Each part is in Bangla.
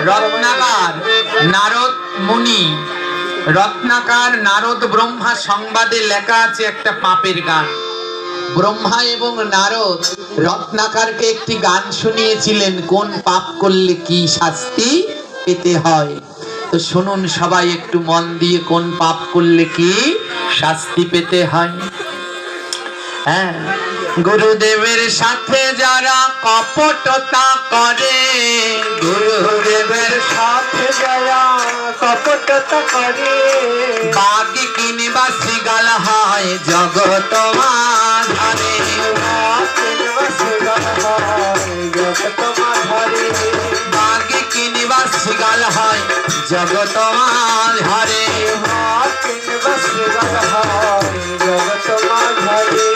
রত্নাকার নারদ মুনি, রত্নাকার নারদ ব্রহ্মা সংবাদে লেখা আছে একটা পাপের গান। ব্রহ্মা এবং নারদ রত্নাকারকে একটি গান শুনিয়েছিলেন, কোন পাপ করলে কি শাস্তি পেতে হয়। তো শুনুন সবাই একটু মন দিয়ে, কোন পাপ করলে কি শাস্তি পেতে হয়। হ্যাঁ, গুরুদেবের সাথে যারা কপটতা করে, গুরুদেবের সাথে যারা কপটতা করে, বাঘ কিংবা শৃগাল হয় জগৎ মাঝারে, বাঘ কিংবা শৃগাল হয় জগৎ মাঝারে, জগৎ মাঝারে।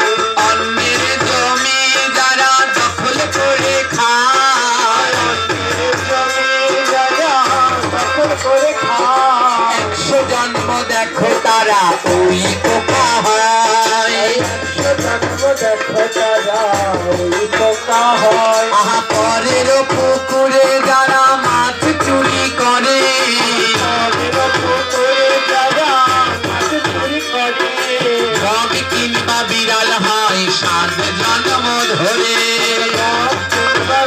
অন্যের জমি যারা দখল করে খায়, অন্যের জমি যারা দখল করে খায়, 100 জন্ম দেখো তারা ওই পোকা হয়, 100 জন্ম দেখো তারা ওই পোকা হয়। আহা, পরের পুকুরে যারা মাছ চুরি করে, পরের পুকুরে যারা মাছ চুরি করে, বাঘ কিংবা বিড়াল হয় 7 জন্ম ধরে,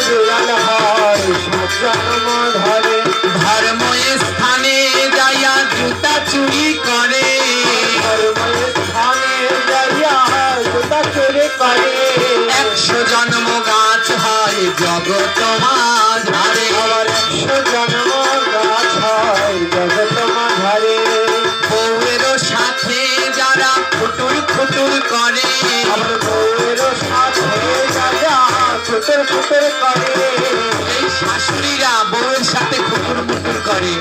বিড়াল হয় 7 জন্ম ধরে। ধর্ম স্থানে যাইয়া জুতা চুরি করে, ধর্ম স্থানে যাইয়া জুতা চুরি করে, 100 জন্ম গাছ হয় জগৎ মাঝারে, আবার 100 জন্ম গাছ হয় জগৎ মাঝারে। বউয়েরও সাথে যারা খুটুর খুটুর করে, আবার বউয়েরও সাথে যারা খুটুর খুটুর করে, এই শাশুড়িরা বউয়ের সাথে খুটুর মুটুর করে,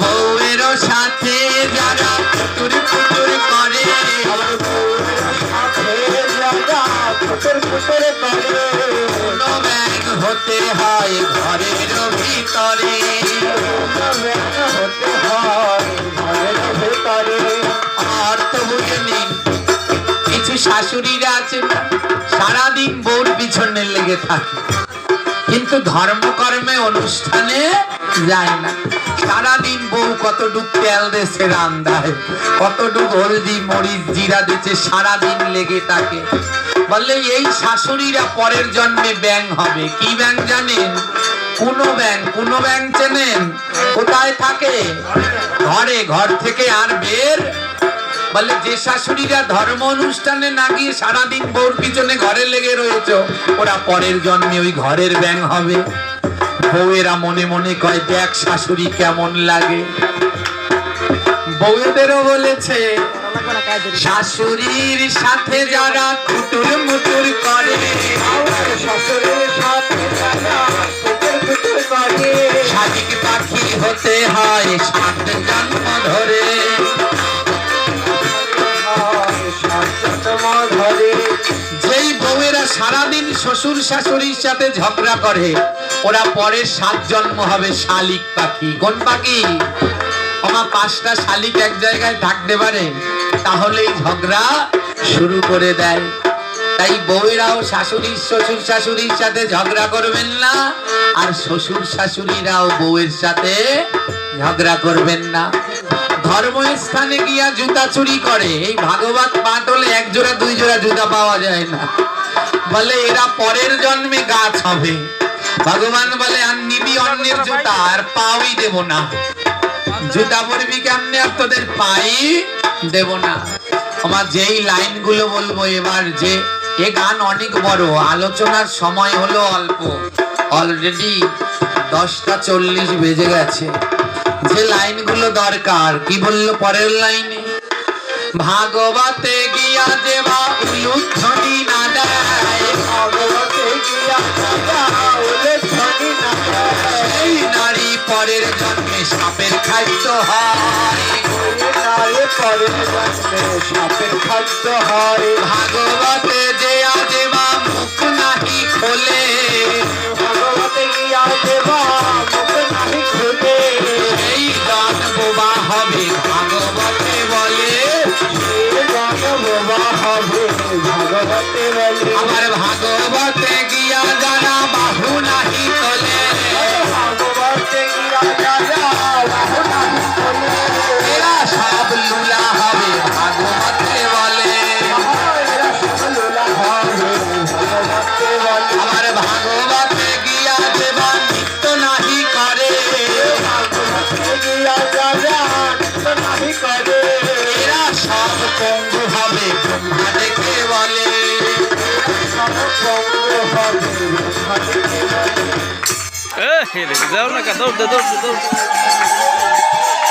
বউয়েরও সাথে যারা খুটুর খুটুর করে, আবার বউয়ের সাথে যারা খুটুর খুটুর করে, কোনো ব্যাগ হতে হয় ঘরের ভিতরে, হতে হয় ঘরের ভিতরে। আর তো বুঝে নিন, কিছু শাশুড়িরা আছেন সারাদিন বউর পিছনে লেগে থাকে, কিন্তু ধর্মকর্মে অনুষ্ঠানে যায় না। সারাদিন বউ কতটুক তেল দেশে রান্দায়, কতটুক হলদি মরিচ জিরা দিচ্ছে, সারাদিন লেগে থাকে। বললে এই শাশুড়িরা পরের জন্মে ব্যাং হবে। কি ব্যাং জানেন? কোন ব্যাং, কোন ব্যাং চেনেন? কোথায় থাকে? ঘরে। ঘর থেকে আর বের। বলে যে শাশুড়িরা ধর্ম অনুষ্ঠানে না গিয়ে সারাদিন বউর পিছনে ঘরে লেগে রয়েছে, ওরা পরের জন্মে ওই ঘরের ব্যাং হবে। বউয়েরা মনে মনে কয়, দেখ শাশুড়ি কেমন লাগে। বউদেরও বলেছে, শাশুড়ির সাথে যারা খুটুর মুটুর করে, শাশুড়ির সাথে যারা খুটুর মুটুর করে, শালিক পাখি হতে হয় 7 জন্ম ধরে, যেই বউয়েরা সারাদিন শ্বশুর শাশুড়ির সাথে ঝগড়া করে, ওরা পরের 7 জন্ম হবে শালিক পাখি। কোন পাখি? আমার 5টা শালিক এক জায়গায় থাকতে পারে, তাহলেই ঝগড়া শুরু করে দেয়। তাই বউয়েরাও শাশুড়ির শ্বশুর শাশুড়ির সাথে ঝগড়া করবেন না, আর শ্বশুর শাশুড়িরাও বউয়ের সাথে ঝগড়া করবেন না। ধর্মস্থানে গিয়া জুতা চুরি করে, এই ভাগবত পাঠ হলে 1 জোড়া 2 জোড়া জুতা পাওয়া যায় না। বলে এরা পরের জন্মে গাছ হবে। ভগবান বলে, আর নিবি অন্যের জুতা, আর পাওই দেব না। জুতা পরবি কেমনে, আর তোদের পাই দেব না। আমার যেই লাইনগুলো বলবো এবার, যে এ গান অনেক বড়, আলোচনার সময় হলো অল্প, অলরেডি 10টা 40 বেজে গেছে। যে লাইনগুলো দরকার, কি বললো পরের লাইনে? ভাগবতে গিয়া যেবা উলুধ্বনি না দেয়, ভাগবতে গিয়া উলুধ্বনি না দেয়, সেই নারী পরের জন্মে সাপের খাদ্য হয়, নারী পরের জন্মে সাপের খাদ্য হয়। ভাগবতে যে যেবা মুখ নাহি খোলে, ভাগবতে গিয়া যেবা মুখ নাহি খোলে, এই গান বোবা হবে ভাগবতে বলে, গান বোবা হবে ভাগবতে বলে। আবার ভাগবতে গিয়া যারা বাহু নাহি তোলে, যাও না কা দৌড় দে দৌড় দে দৌড় দে।